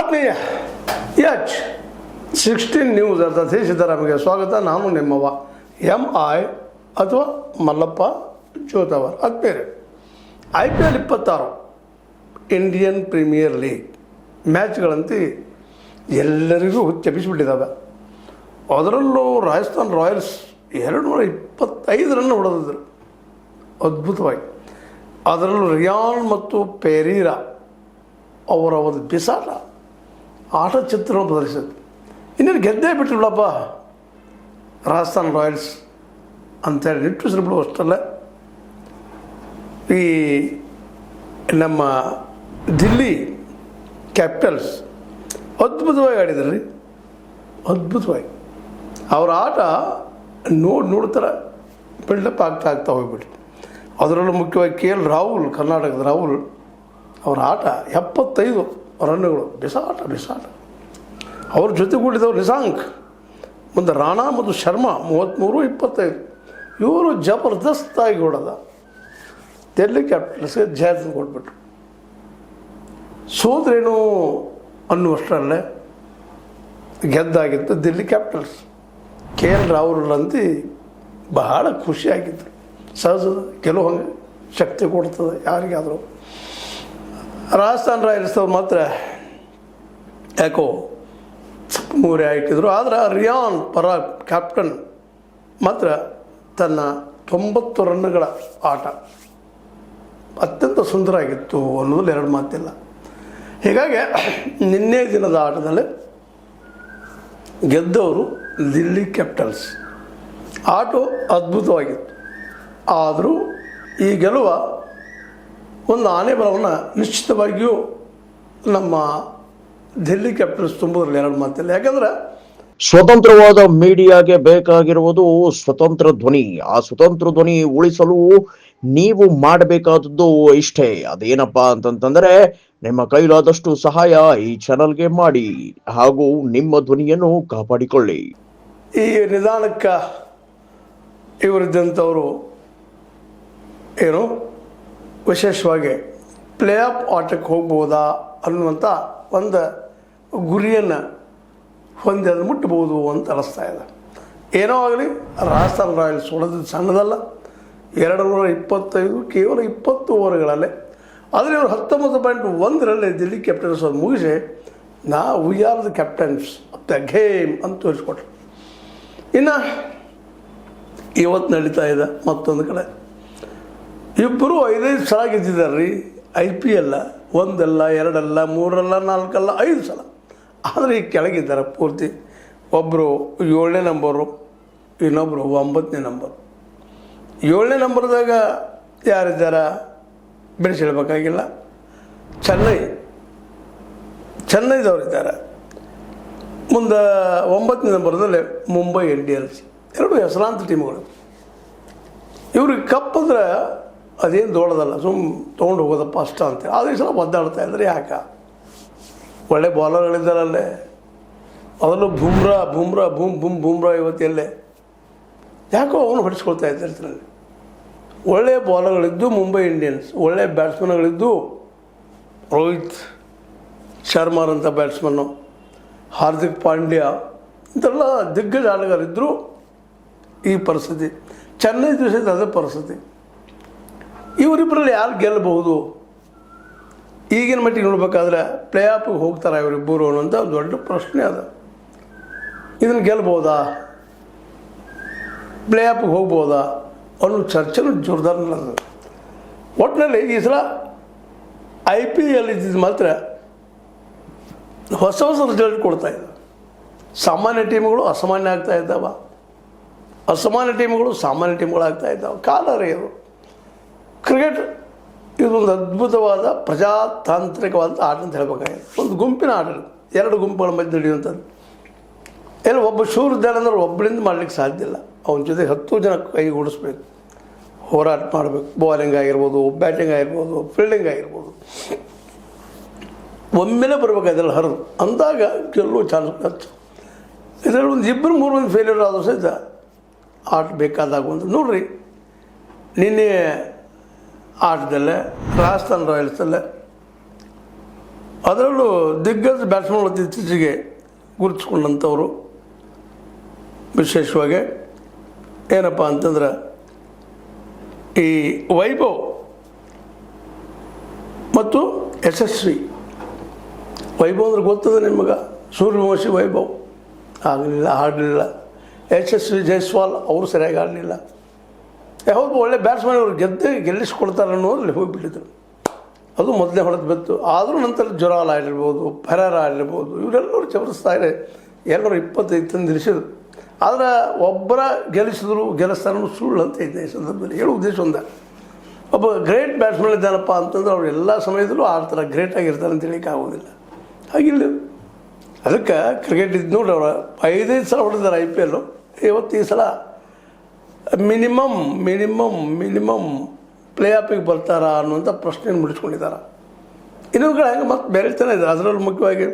ಆತ್ಮೀಯ H16 news ಅರ್ಥಾತ್ ಸಿದ್ದರಾಮಯ್ಯ ಸ್ವಾಗತ. ನಾನು ನಿಮ್ಮವ MI ಅಥವಾ ಮಲ್ಲಪ್ಪ ಜೋತವರ್. ಆತ್ಮೀಯರೇ, IPL 26 ಇಂಡಿಯನ್ ಪ್ರೀಮಿಯರ್ ಲೀಗ್ ಮ್ಯಾಚ್ಗಳಂತೂ ಎಲ್ಲರಿಗೂ ಹುಚ್ಚೆಬ್ಬಿಸಿಬಿಟ್ಟಿದ್ದಾವೆ. ಅದರಲ್ಲೂ ರಾಜಸ್ಥಾನ್ ರಾಯಲ್ಸ್ 225 ರನ್ ಹೊಡೆದಿದ್ರು ಅದ್ಭುತವಾಗಿ. ಅದರಲ್ಲೂ ರಿಯಾನ್ ಮತ್ತು ಪೆರೀರಾ ಅವರ ಒಂದು ಬಿಸಾಟ ಆಟ ಚಿತ್ರಣ ಪ್ರದರ್ಶಿಸಿತು. ಇನ್ನೇನು ಗೆದ್ದೇ ಬಿಟ್ಟಿಲ್ಲಪ್ಪ ರಾಜಸ್ಥಾನ್ ರಾಯಲ್ಸ್ ಅಂತೇಳಿ ನಿಟ್ಟುಸಿರು ಬಿಡುವ ಅಷ್ಟಲ್ಲ. ಈ ನಮ್ಮ ದಿಲ್ಲಿ ಕ್ಯಾಪಿಟಲ್ಸ್ ಅದ್ಭುತವಾಗಿ ಆಡಿದ್ರು ರೀ, ಅದ್ಭುತವಾಗಿ. ಅವರ ಆಟ ನೋಡ್ತಾರೆ ಬಿಲ್ಡಪ್ ಆಗ್ತಾ ಹೋಗ್ಬಿಟ್ಟು. ಅದರಲ್ಲೂ ಮುಖ್ಯವಾಗಿ KL ರಾಹುಲ್, ಕರ್ನಾಟಕದ ರಾಹುಲ್ ಅವರ ಆಟ 75 ರನ್ನುಗಳು, ಬಿಸಾಟ. ಅವ್ರ ಜೊತೆಗೂಡಿದವರು ನಿಸಾಂಕ್, ಮುಂದೆ ರಾಣಾ ಮತ್ತು ಶರ್ಮಾ 33-25. ಇವರು ಜಬರ್ದಸ್ತಾಗಿ ಹೊಡೆದ. ಡೆಲ್ಲಿ ಕ್ಯಾಪಿಟಲ್ಸ್ಗೆ ಜಯ ಕೊಟ್ಬಿಟ್ರು. ಸೋದ್ರೇನು ಅನ್ನುವಷ್ಟರಲ್ಲೇ ಗೆದ್ದಾಗಿತ್ತು ದಿಲ್ಲಿ ಕ್ಯಾಪಿಟಲ್ಸ್. KL ರಾಹುಲ್ ಅಂತೂ ಬಹಳ ಖುಷಿಯಾಗಿತ್ತು. ಸಹಜದ ಗೆಲುವು ಹಂಗೆ ಶಕ್ತಿ ಕೊಡ್ತದೆ ಯಾರಿಗಾದರೂ. ರಾಜಸ್ಥಾನ್ ರಾಯಲ್ಸ್ ಅವ್ರು ಮಾತ್ರ ಯಾಕೋ ಮೂರೆ ಹಾಕಿದ್ರು. ಆದರೆ ರಿಯಾನ್ ಪರಾಗ್ ಕ್ಯಾಪ್ಟನ್ ಮಾತ್ರ ತನ್ನ 90 ರನ್ನುಗಳ ಆಟ ಅತ್ಯಂತ ಸುಂದರ ಆಗಿತ್ತು ಅನ್ನೋದ್ರಲ್ಲಿ ಎರಡು ಮಾತಿಲ್ಲ. ಹೀಗಾಗಿ ನಿನ್ನೆ ದಿನದ ಆಟದಲ್ಲಿ ಗೆದ್ದವರು ದಿಲ್ಲಿ ಕ್ಯಾಪಿಟಲ್ಸ್. ಆಟ ಅದ್ಭುತವಾಗಿತ್ತು. ಆದರೂ ಈ ಗೆಲುವ ಒಂದು ಆನೆ ಬಲವನ್ನು ನಿಶ್ಚಿತವಾಗಿಯೂ ನಮ್ಮ ದಿಲ್ಲಿ ಕ್ಯಾಪಿಟಲ್ಸ್ ತುಂಬುವುದರಲ್ಲಿ ಎರಡು ಮಾತಿಲ್ಲ. ಯಾಕಂದ್ರೆ ಸ್ವತಂತ್ರವಾದ ಮೀಡಿಯಾಗೆ ಬೇಕಾಗಿರುವುದು ಸ್ವತಂತ್ರ ಧ್ವನಿ. ಆ ಸ್ವತಂತ್ರ ಧ್ವನಿ ಉಳಿಸಲು ನೀವು ಮಾಡಬೇಕಾದದ್ದು ಇಷ್ಟೇ. ಅದೇನಪ್ಪಾ ಅಂತಂತಂದ್ರೆ ನಿಮ್ಮ ಕೈಲಾದಷ್ಟು ಸಹಾಯ ಈ ಚಾನಲ್ಗೆ ಮಾಡಿ ಹಾಗೂ ನಿಮ್ಮ ಧ್ವನಿಯನ್ನು ಕಾಪಾಡಿಕೊಳ್ಳಿ. ಈ ನಿಧಾನಕ್ಕೆ ಇವರಿದ್ದಂಥವರು ಏನು ವಿಶೇಷವಾಗಿ ಪ್ಲೇ ಆಫ್ ಆಟಕ್ಕೆ ಹೋಗ್ಬೋದಾ ಅನ್ನುವಂಥ ಒಂದು ಗುರಿಯನ್ನು ಹೊಂದಿ ಅದು ಮುಟ್ಟಬಹುದು ಅಂತ ಅನಿಸ್ತಾ ಇದೆ. ಏನೋ ಆಗಲಿ, ರಾಜಸ್ಥಾನ್ ರಾಯಲ್ಸ್ ಹೊಡೆದಿದ್ದು ಸಣ್ಣದಲ್ಲ. 225 ಕೇವಲ 20 ಓವರ್ಗಳಲ್ಲೇ. ಆದರೆ ಇವರು 19.1 ದಿಲ್ಲಿ ಕ್ಯಾಪಿಟಲ್ಸ್ ಅವ್ರು ಮುಗಿಸಿ we are the captain's of the game ಅಂತ ತೋರಿಸ್ಕೊಟ್ರು. ಇನ್ನು ಇವತ್ತು ನಡೀತಾ ಇದೆ ಮತ್ತೊಂದು ಕಡೆ ಇಬ್ಬರು 5 ಸಲ ಗೆದ್ದಿದ್ದಾರೆ ರೀ IPL. 1 ಅಲ್ಲ, 2 ಅಲ್ಲ, 3 ಅಲ್ಲ, 4 ಅಲ್ಲ, 5 ಸಲ. ಆದರೆ ಈಗ ಕೆಳಗಿದ್ದಾರೆ ಪೂರ್ತಿ. ಒಬ್ಬರು 7ನೇ ನಂಬರು, ಇನ್ನೊಬ್ಬರು 9ನೇ ನಂಬರ್. 7ನೇ ನಂಬರ್ದಾಗ ಯಾರಿದ್ದಾರೆ ಬಿಡಿಸಿಡ್ಬೇಕಾಗಿಲ್ಲ. ಚೆನ್ನೈದವರಿದ್ದಾರೆ. ಮುಂದೆ 9ನೇ ನಂಬರ್ದಲ್ಲಿ ಮುಂಬೈ ಇಂಡಿಯನ್ಸ್. 2 ಹೆಸರಾಂತ ಟೀಮ್ಗಳು. ಇವ್ರಿಗೆ ಕಪ್ಪಂದ್ರೆ ಅದೇನು ದೊಡ್ಡದಲ್ಲ, ತೊಗೊಂಡು ಹೋಗೋದಪ್ಪ ಅಷ್ಟ ಅಂತೇಳಿ. ಆದರೆ ಈ ಸಲ ಒದ್ದಾಡ್ತಾ ಇದ್ದಾರೆ. ಯಾಕೆ? ಒಳ್ಳೆ ಬಾಲರ್ಗಳಿದ್ದಾರಲ್ಲೇ. ಅದರಲ್ಲೂ ಬೂಮ್ರಾ ಇವತ್ತು ಎಲ್ಲೇ ಯಾಕೋ ಅವನು ಹೊಡಿಸ್ಕೊಳ್ತಾ ಇದ್ದಾರೆ. ಒಳ್ಳೆಯ ಬಾಲರ್ಗಳಿದ್ದು ಮುಂಬೈ ಇಂಡಿಯನ್ಸ್, ಒಳ್ಳೆಯ ಬ್ಯಾಟ್ಸ್ಮನ್ಗಳಿದ್ದು ರೋಹಿತ್ ಶರ್ಮಾರಂಥ ಬ್ಯಾಟ್ಸ್ಮನ್ನು, ಹಾರ್ದಿಕ್ ಪಾಂಡ್ಯ ಇಂಥೆಲ್ಲ ದಿಗ್ಗಜ ಆಟಗಾರಿದ್ದರು. ಈ ಪರಿಸ್ಥಿತಿ ಚೆನ್ನೈ ಸಹಿತ ಅದೇ ಪರಿಸ್ಥಿತಿ. ಇವರಿಬ್ಬರಲ್ಲಿ ಯಾರು ಗೆಲ್ಲಬಹುದು? ಈಗಿನ ಮಟ್ಟಿಗೆ ನೋಡ್ಬೇಕಾದ್ರೆ ಪ್ಲೇ ಆಫಿಗೆ ಹೋಗ್ತಾರೆ ಇವರಿಬ್ಬರು ಅನ್ನೋಂಥ ದೊಡ್ಡ ಪ್ರಶ್ನೆ ಅದ. ಇದನ್ನು ಗೆಲ್ಬೋದಾ, ಪ್ಲೇ ಆಫಿಗೆ ಹೋಗ್ಬೋದಾ ಅನ್ನೋ ಚರ್ಚೆನೂ ಜೋರ್ದಾರ್ ನಡೆದ. ಒಟ್ಟಿನಲ್ಲಿ ಈ ಸಲ IPL ಇದ್ದಿದ್ದು ಮಾತ್ರ ಹೊಸ ರಿಸಲ್ಟ್ ಕೊಡ್ತಾ ಇದ್ದಾವೆ. ಸಾಮಾನ್ಯ ಟೀಮ್ಗಳು ಅಸಾಮಾನ್ಯ ಆಗ್ತಾ ಇದ್ದಾವೆ, ಅಸಾಮಾನ್ಯ ಟೀಮ್ಗಳು ಸಾಮಾನ್ಯ ಟೀಮ್ಗಳಾಗ್ತಾ ಇದ್ದಾವೆ. ಕಾಲರೇ ಇದು. ಕ್ರಿಕೆಟ್ ಇದೊಂದು ಅದ್ಭುತವಾದ ಪ್ರಜಾತಾಂತ್ರಿಕವಾದ ಆಟ ಅಂತ ಹೇಳ್ಬೇಕಾಗಿದೆ. ಒಂದು ಗುಂಪಿನ ಆಟ, 2 ಗುಂಪುಗಳ ಮಧ್ಯೆ ನಡೆಯುವಂಥದ್ದು. ಎಲ್ಲ ಒಬ್ಬ ಶೂರ್ ಇದ್ದಾನೆ ಅಂದ್ರೆ ಒಬ್ಬರಿಂದ ಮಾಡಲಿಕ್ಕೆ ಸಾಧ್ಯ ಇಲ್ಲ. ಅವನ ಜೊತೆ 10 ಜನ ಕೈಗೂಡಿಸ್ಬೇಕು, ಹೋರಾಟ ಮಾಡಬೇಕು. ಬಾಲಿಂಗ್ ಆಗಿರ್ಬೋದು, ಬ್ಯಾಟಿಂಗ್ ಆಗಿರ್ಬೋದು, ಫೀಲ್ಡಿಂಗ್ ಆಗಿರ್ಬೋದು. ಒಮ್ಮೆಲೆ ಬರ್ಬೇಕು ಅದೆಲ್ಲ ಹರಿದು ಅಂದಾಗ ಗೆಲ್ಲುವ ಚಾನ್ಸ್ ಹೆಚ್ಚು. ಇದರಲ್ಲಿ ಒಂದು 2-3 ಮಂದಿ ಫೇಲ್ಯೂರ್ ಆದರೂ ಸಹಿತ ಆಟ ಬೇಕಾದಾಗ ಒಂದು ನೋಡ್ರಿ. ನಿನ್ನೆ ಆಟದಲ್ಲೇ ರಾಜಸ್ಥಾನ್ ರಾಯಲ್ಸಲ್ಲೇ ಅದರಲ್ಲೂ ದಿಗ್ಗಜ ಬ್ಯಾಟ್ಸ್ಮನ್ಗಳು ಇತ್ತೀಚೆಗೆ ಗುರುತಿಸ್ಕೊಂಡಂಥವರು ವಿಶೇಷವಾಗಿ ಏನಪ್ಪ ಅಂತಂದ್ರೆ ಈ ವೈಭವ್ ಮತ್ತು ಯಶಸ್ವಿ. ವೈಭವ್ ಅಂದ್ರೆ ಗೊತ್ತದೆ ನಿಮಗೆ, ಸೂರ್ಯವಂಶಿ ವೈಭವ್ ಆಗಲಿಲ್ಲ, ಆಡಲಿಲ್ಲ. ಯಶಸ್ವಿ ಜೈಸ್ವಾಲ್ ಅವರು ಸರಿಯಾಗಿ ಆಡಲಿಲ್ಲ. ಯಾವುದು ಒಳ್ಳೆ ಬ್ಯಾಟ್ಸ್ಮನ್ ಅವರು ಗೆಲ್ಲಿಸ್ಕೊಡ್ತಾರೆ ಅನ್ನೋದ್ರಲ್ಲಿ ಹೋಗಿಬಿಟ್ಟಿದ್ರು. ಅದು ಮೊದಲೇ ಹೊಡೆದು ಬಿತ್ತು. ಆದರೂ ನಂತರ ಜೊರಾಲ್ ಆಡಿರ್ಬೋದು, ಫೆರಾರ ಆಡಿರ್ಬೋದು, ಇವರೆಲ್ಲರೂ ಜಬರ್ದಸ್ತಾಗಿ 225 ತಂದು ಇಳಿಸಿದ್ರು. ಆದರೆ ಒಬ್ಬರ ಗೆಲ್ಲಿಸ್ತಾರ ಸುಳ್ಳು ಅಂತ ಇದೆ ಈ ಸಂದರ್ಭದಲ್ಲಿ ಹೇಳೋ ಉದ್ದೇಶ ಒಂದ. ಒಬ್ಬ ಗ್ರೇಟ್ ಬ್ಯಾಟ್ಸ್ಮನ್ ಇದ್ದಾನಪ್ಪ ಅಂತಂದ್ರೆ ಅವ್ರು ಎಲ್ಲ ಸಮಯದಲ್ಲೂ ಆಡ್ತಾರೆ, ಗ್ರೇಟಾಗಿರ್ತಾರೆ ಅಂತ ಹೇಳಿಕ್ಕೆ ಆಗೋದಿಲ್ಲ. ಹಾಗಿಲ್ಲ. ಅದಕ್ಕೆ ಕ್ರಿಕೆಟ್ ಇದ್ದು ನೋಡಿ, ಅವರು 5 ಸಲ ಹೊಡೆದಾರೆ IPL. ಇವತ್ತು ಈ ಸಲ ಮಿನಿಮಮ್ ಪ್ಲೇ ಆಫಿಗೆ ಬರ್ತಾರಾ ಅನ್ನುವಂಥ ಪ್ರಶ್ನೆಯನ್ನು ಮುಡಿಸ್ಕೊಂಡಿದ್ದಾರೆ. ಇನ್ನೊಂದು ಹೆಂಗೆ ಮತ್ತೆ ಬೇರೆ ಜನ ಇದ್ದಾರೆ. ಅದರಲ್ಲೂ ಮುಖ್ಯವಾಗಿ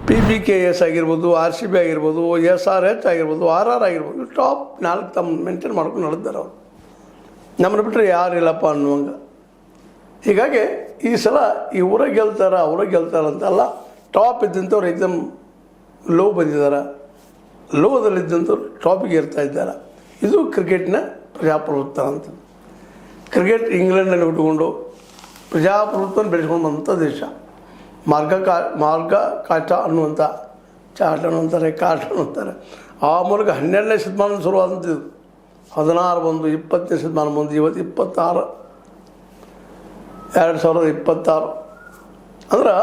PBKS ಆಗಿರ್ಬೋದು, RCB ಆಗಿರ್ಬೋದು, SRH ಆಗಿರ್ಬೋದು, RR ಆಗಿರ್ಬೋದು, ಟಾಪ್ 4 ತಮ್ಮ ಮೇಂಟೈನ್ ಮಾಡ್ಕೊಂಡು ನಡೆದಾರೆ ಅವರು. ನಮ್ಮನ್ನು ಬಿಟ್ಟರೆ ಯಾರಿಲ್ಲಪ್ಪ ಅನ್ನುವಂಗೆ. ಹೀಗಾಗಿ ಈ ಸಲ ಇವರೇ ಗೆಲ್ತಾರ ಅಂತಲ್ಲ, ಟಾಪ್ ಇದ್ದಂಥವ್ರು ಎಕ್ದಮ್ ಲೋ ಬಂದಿದ್ದಾರೆ, ಲೋದಲ್ಲಿದ್ದಂಥವ್ರು ಟಾಪಿಗೆ ಇರ್ತಾ ಇದ್ದಾರೆ. ಇದು ಕ್ರಿಕೆಟ್ನ ಪ್ರಜಾಪ್ರಭುತ್ವ ಅಂತ. ಕ್ರಿಕೆಟ್ ಇಂಗ್ಲೆಂಡಲ್ಲಿ ಹುಟ್ಟುಕೊಂಡು ಪ್ರಜಾಪ್ರಭುತ್ವನ ಬೆಳೆಸ್ಕೊಂಡು ಬಂದಂಥ ದೇಶ. ಮಾರ್ಗ ಕಾಟ ಅನ್ನುವಂಥ ಚಾಟ ಅನ್ನುವಂತಾರೆ, ಕಾಟ ಅನ್ನುವಂತಾರೆ. ಆ ಮೂಲಕ 12ನೇ ಶತಮಾನದ ಶುರುವಾದಂಥದ್ದು. 16 ಬಂದು, 20ನೇ ಶತಮಾನ ಬಂದು, ಇವತ್ತು 26, 2026 ಅಂದ್ರೆ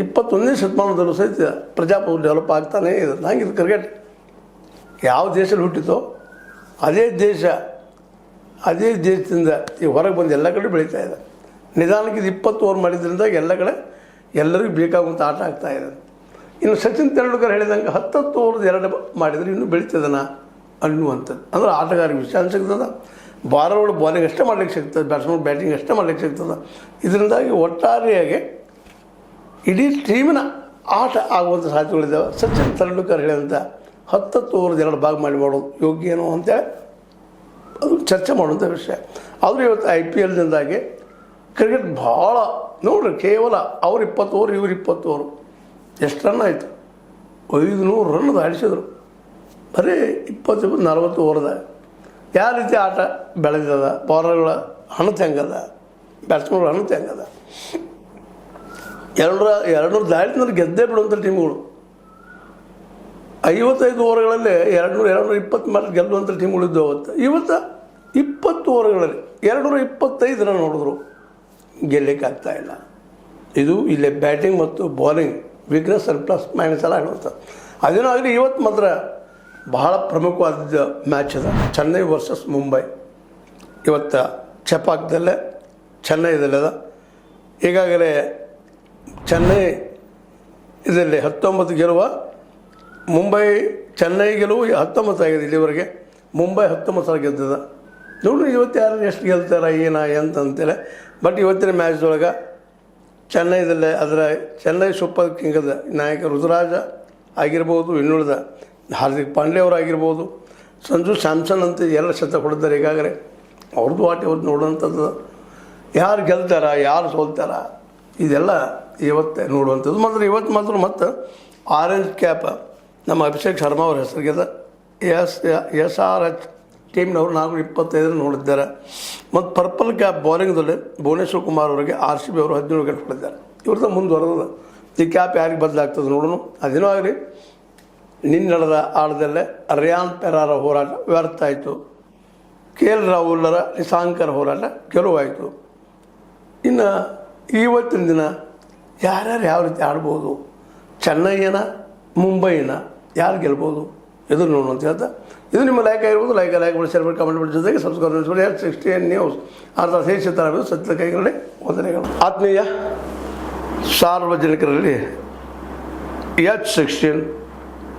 21ನೇ ಶತಮಾನದಲ್ಲೂ ಸಹಿತ ಪ್ರಜಾಪ್ರಭುತ್ವ ಡೆವಲಪ್ ಆಗ್ತಾನೇ ಇದೆ. ಹಂಗಿದ್ದು ಕ್ರಿಕೆಟ್ ಯಾವ ದೇಶದಲ್ಲಿ ಹುಟ್ಟಿತೋ ಅದೇ ದೇಶದಿಂದ ಈ ಹೊರಗೆ ಬಂದು ಎಲ್ಲ ಕಡೆ ಬೆಳೀತಾ ಇದೆ. ನಿಧಾನಕ್ಕೆ ಇದು 20 ಓವರ್ ಮಾಡಿದ್ರಿಂದ ಎಲ್ಲ ಕಡೆ ಎಲ್ಲರಿಗೂ ಬೇಕಾಗುವಂಥ ಆಟ ಆಗ್ತಾಯಿದೆ. ಇನ್ನು ಸಚಿನ್ ತೆಂಡೂಲ್ಕರ್ ಹೇಳಿದಂಗೆ 10 ಓವರ್ದು 2 ಮಾಡಿದರೆ ಇನ್ನೂ ಬೆಳೀತದನ ಅನ್ನುವಂಥದ್ದು. ಅಂದ್ರೆ ಆಟಗಾರರಿಗೆ ವಿಶ್ರಾಂತಿ ಸಿಗ್ತದೆ, ಬಾಲರ್ಗಳು ಬಾಲಿಂಗ್ ಅಷ್ಟೇ ಮಾಡ್ಲಿಕ್ಕೆ ಸಿಗ್ತದೆ, ಬ್ಯಾಟ್ಸ್ಮನ್ ಬ್ಯಾಟಿಂಗ್ ಅಷ್ಟೇ ಮಾಡ್ಲಿಕ್ಕೆ ಸಿಗ್ತದೆ. ಇದರಿಂದಾಗಿ ಒಟ್ಟಾರೆಯಾಗಿ ಇಡೀ ಟೀಮಿನ ಆಟ ಆಗುವಂಥ ಸಾಧ್ಯತೆಗಳಿದ್ದಾವೆ. ಸಚಿನ್ ತೆಂಡೂಲ್ಕರ್ ಹೇಳಿದಂಥ 10 ಓವರ್ದು 2 ಭಾಗ ಮಾಡೋದು ಯೋಗ್ಯ ಏನೋ ಅಂತೇಳಿ ಅದು ಚರ್ಚೆ ಮಾಡುವಂಥ ವಿಷಯ. ಆದರೆ ಇವತ್ತು IPLನಿಂದಾಗಿ ಕ್ರಿಕೆಟ್ ಭಾಳ ನೋಡ್ರಿ, ಕೇವಲ ಅವ್ರು 20 ಓವರ್, ಇವ್ರು 20 ಓವರ್, ಎಷ್ಟು ರನ್ ಆಯಿತು? 500 ರನ್ ದಾಟಿಸಿದ್ರು ಬರೀ 20-40 ಓವರ್ದಾಗ. ಯಾವ ರೀತಿ ಆಟ ಬೆಳೆದದ, ಬೌಲರ್ಗಳ ಹಣತೆ ಹೆಂಗದ, ಬ್ಯಾಟ್ಸ್ಮನ್ಗಳ ಹಣತೆ ಹೆಂಗದ. 200 ದಾಟಿದ್ರೆ ಗೆದ್ದೇ ಬಿಡುವಂಥ ಟೀಮ್ಗಳು. 55 ಓವರ್ಗಳಲ್ಲಿ 220 ಮೇಲೆ ಗೆಲ್ಲುವಂಥ ಟೀಮ್ಗಳಿದ್ದು ಅವತ್ತು. ಇವತ್ತು 20 ಓವರ್ಗಳಲ್ಲಿ 225 ರನ್ ಹೊಡೆದ್ರು, ಗೆಲ್ಲಕ್ಕೆ ಆಗ್ತಾಯಿಲ್ಲ. ಇದು ಇಲ್ಲೇ ಬ್ಯಾಟಿಂಗ್ ಮತ್ತು ಬೌಲಿಂಗ್ ವೀಕ್ನೆಸ್ ಪ್ಲಸ್ ಮೈನಸ್ ಎಲ್ಲ ಆಡುವಂಥ. ಅದೇನೋ ಆಗಲಿ, ಇವತ್ತು ಮಾತ್ರ ಬಹಳ ಪ್ರಮುಖವಾದ ಮ್ಯಾಚ್ ಅದ. ಚೆನ್ನೈ ವರ್ಸಸ್ ಮುಂಬೈ. ಇವತ್ತು ಚೆಪಾಕ್ದಲ್ಲೇ ಚೆನ್ನೈದಲ್ಲೇ ಅದ. ಈಗಾಗಲೇ ಚೆನ್ನೈ ಇದರಲ್ಲಿ 19 ಗೆಲುವ, ಚೆನ್ನೈ ಗೆಲುವು 19 ಆಗಿದೆ ಇಲ್ಲಿವರೆಗೆ. ಮುಂಬೈ 19 ಸಲ ಗೆದ್ದದ. ನೋಡ್ರಿ ಇವತ್ತು ಯಾರು ಎಷ್ಟು ಗೆಲ್ತಾರ ಅಂತೇಳಿ. ಬಟ್ ಇವತ್ತಿನ ಮ್ಯಾಚ್ದೊಳಗೆ ಚೆನ್ನೈದಲ್ಲೇ ಚೆನ್ನೈ ಸೂಪರ್ ಕಿಂಗದ ನಾಯಕ ರುತುರಾಜ ಆಗಿರ್ಬೋದು, ಇನ್ನುಳಿದ ಹಾರ್ದಿಕ್ ಪಾಂಡೆ ಅವರಾಗಿರ್ಬೋದು, ಸಂಜು ಸ್ಯಾಮ್ಸನ್ ಅಂತ ಎಲ್ಲ ಶತ ಹೊಡೆದಾರೆ ಈಗಾಗಲೇ. ಅವ್ರದ್ದು ಆಟ ಇವತ್ತು ನೋಡುವಂಥದ್ದು. ಯಾರು ಗೆಲ್ತಾರ, ಯಾರು ಸೋಲ್ತಾರ, ಇದೆಲ್ಲ ಇವತ್ತೇ ನೋಡುವಂಥದ್ದು. ಇವತ್ತು ಮತ್ತೆ ಆರೆಂಜ್ ಕ್ಯಾಪ್ ನಮ್ಮ ಅಭಿಷೇಕ್ ಶರ್ಮಾ ಅವ್ರ ಹೆಸರಿಗೆದ. SRH ಟೀಮ್ನವರು 425 ನೋಡಿದ್ದಾರೆ. ಮತ್ತು ಪರ್ಪಲ್ ಕ್ಯಾಪ್ ಬೌಲಿಂಗ್ದಲ್ಲಿ ಭುವನೇಶ್ವರ್ ಕುಮಾರ್ ಅವರಿಗೆ RCB ಅವರು 17 ವಿಕೆಟ್ ಹೊಡೆದಿದ್ದಾರೆ. ಇವ್ರದ್ದು ಮುಂದುವರೆದ. ಈ ಕ್ಯಾಪ್ ಯಾರಿಗೆ ಬದಲಾಗ್ತದೆ ನೋಡೋಣ. ಅದೇನೋ ಆಗಲಿ, ನಿನ್ನೆ ನಡೆದ ಆಟದಲ್ಲೇ ರಿಯಾನ್ ಪೆರಾರ ಹೋರಾಟ ವ್ಯರ್ಥ ಆಯಿತು. KL ರಾಹುಲರ ನಿಶಾಂಕರ್ ಹೋರಾಟ ಗೆಲುವಾಯಿತು. ಇನ್ನು ಇವತ್ತಿನ ದಿನ ಯಾರ್ಯಾರು ಯಾವ ರೀತಿ ಆಡ್ಬೋದು, ಚೆನ್ನೈನ ಮುಂಬೈನ ಯಾರು ಗೆಲ್ಬೋದು ಎದುರು ನೋಡು ಅಂತ ಹೇಳ್ತಾ, ಇದು ನಿಮ್ಮ ಲೈಕ್ ಆಗಿರ್ಬೋದು. ಲೈಕ್ ಮಾಡಿ, ಶೇರ್ ಮಾಡಿ, ಕಮೆಂಟ್ ಮಾಡಿ, ಜೊತೆಗೆ ಸಬ್ಸ್ಕ್ರೈಬ್ ಮಾಡಿ. H16 ನ್ಯೂಸ್ ಅರ್ಥಾತ್ ಹೇಸಿತಾರ ಸತ್ಯ ಕೈಗಳಲ್ಲಿ ವಂದನೆಗಳು. ಆತ್ಮೀಯ ಸಾರ್ವಜನಿಕರಲ್ಲಿ H16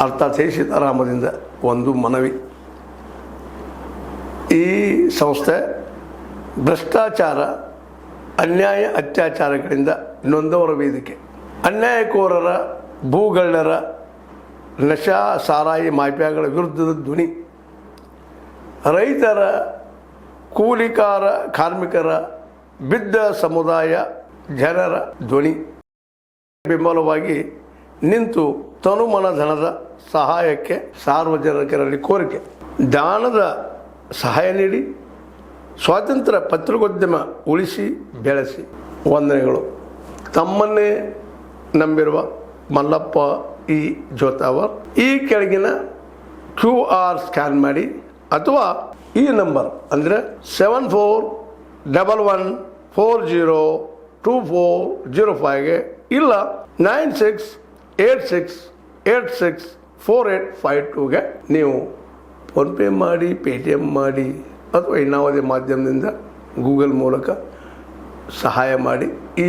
ಅರ್ಥಾತ್ ಸೀತಾರಾಮದಿಂದ ಒಂದು ಮನವಿ. ಈ ಸಂಸ್ಥೆ ಭ್ರಷ್ಟಾಚಾರ, ಅನ್ಯಾಯ, ಅತ್ಯಾಚಾರಗಳಿಂದ ನೊಂದವರ ವೇದಿಕೆ. ಅನ್ಯಾಯಕೋರರ, ಭೂಗಳ್ಳರ, ನಶಾ ಸಾರಾಯಿ ಮಾಫಿಯಾಗಳ ವಿರುದ್ಧದ ಧ್ವನಿ. ರೈತರ, ಕೂಲಿಕಾರ, ಕಾರ್ಮಿಕರ, ಬಿದ್ದ ಸಮುದಾಯ, ಜನರ ಧ್ವನಿ ಬೆಂಬಲವಾಗಿ ನಿಂತು ತನುಮನ ಧನದ ಸಹಾಯಕ್ಕೆ ಸಾರ್ವಜನಿಕರಲ್ಲಿ ಕೋರಿಕೆ. ದಾನದ ಸಹಾಯ ನೀಡಿ ಸ್ವಾತಂತ್ರ್ಯ ಪತ್ರಿಕೋದ್ಯಮ ಉಳಿಸಿ ಬೆಳೆಸಿ. ವಂದನೆಗಳು. ತಮ್ಮನ್ನೇ ನಂಬಿರುವ ಮಲ್ಲಪ್ಪ ಇ ಜೋತಾವರ್. ಈ ಕೆಳಗಿನ QR ಸ್ಕ್ಯಾನ್ ಮಾಡಿ ಅಥವಾ ಈ ನಂಬರ್ ಅಂದರೆ 7411402405ಗೆ ಇಲ್ಲ 9686864852ಗೆ ನೀವು ಫೋನ್ಪೇ ಮಾಡಿ, ಪೇಟಿಎಮ್ ಮಾಡಿ ಅಥವಾ ಇನ್ನಾವುದೇ ಮಾಧ್ಯಮದಿಂದ ಗೂಗಲ್ ಮೂಲಕ ಸಹಾಯ ಮಾಡಿ ಈ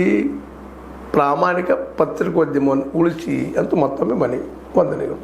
ಪ್ರಾಮಾಣಿಕ ಪತ್ರಿಕೋದ್ಯಮವನ್ನು ಉಳಿಸಿ ಅಂತ ಮತ್ತೊಮ್ಮೆ ಮನವಿ. ವಂದನೆಗಳು.